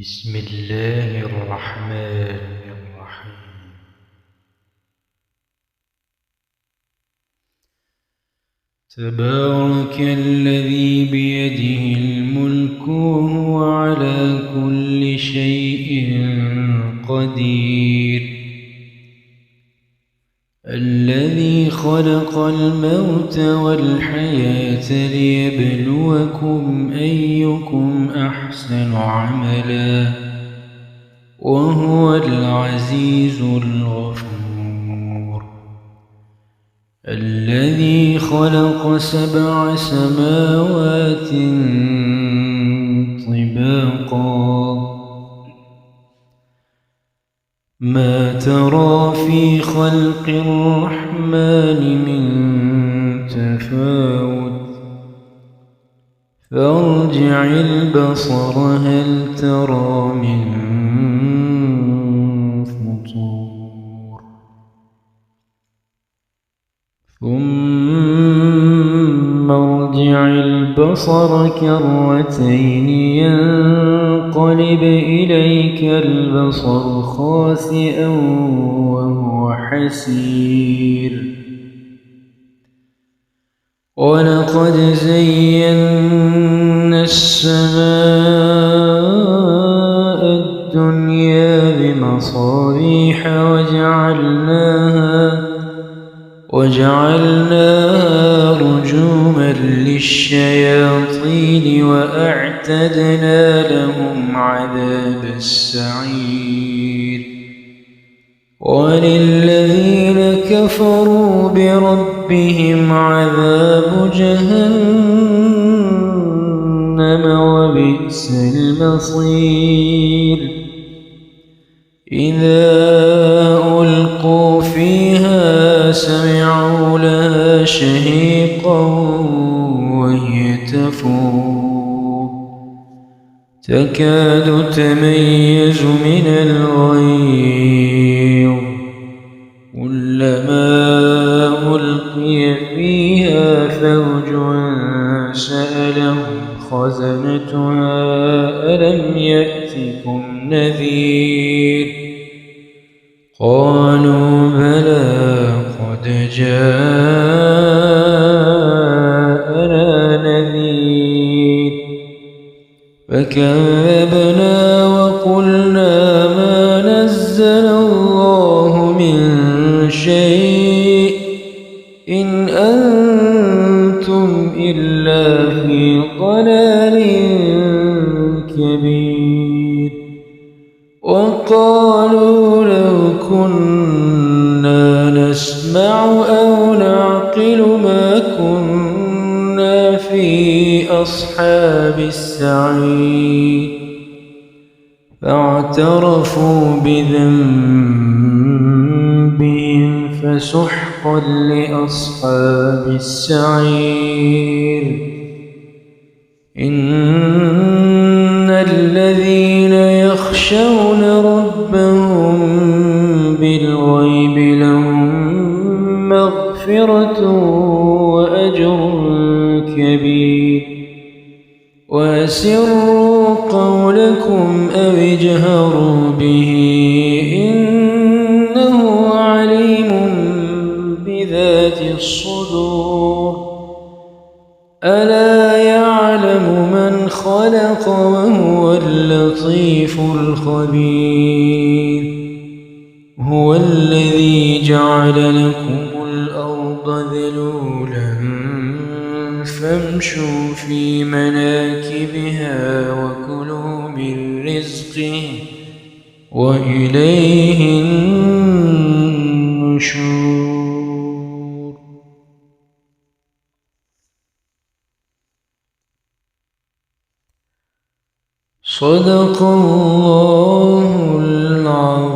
بسم الله الرحمن الرحيم. تبارك الذي بيده الملك وهو على كل شيء قدير. الذي خلق الموت والحياة ليبلوكم أيكم أحسن عملا وهو العزيز الغفور. الذي خلق 7 سماوات طباقا ما ترى في خلق الرحمن من تفاوت فارجع البصر هل ترى من فطور ثم ارجع البصر كرتين ينقلب إليك البصر خاسئا وهو حسير. ولقد زينا السماء الدنيا بمصابيح وجعلناها رجوما للشياطين وأعتدنا لهم عذاب السعير. وللذين كفروا بربهم عذاب جهنم وبئس المصير. إذا ألقوا فيها سمعوا لها شهيقا وهي تفور تكاد تميز من الغيظ كلما ألقي فيها فوج سألهم خزنتها ألم يأتكم نذير قالوا بلى قد جاءنا نذير فكذبنا وقلنا ما نزل الله من شيء إن أنتم إلا في ضلال كبير. وقالوا لو كنا نسمع أو نعقل ما كنا في أصحاب السعير فاعترفوا بذنبهم فسحقا لأصحاب السعير. إن الذين يخشون ربهم بالغيب لهم مغفرة وأجر كبير. وأسروا قولكم أو اجهروا به إنه عليم بذات الصدور. ألا يعلم من خلق وهو اللطيف الخبير. هو الذي جعل لكم الأرض ذلولا فامشوا في مناكبها وكلوا من رزقه وإليه النشور. صدق الله العظيم.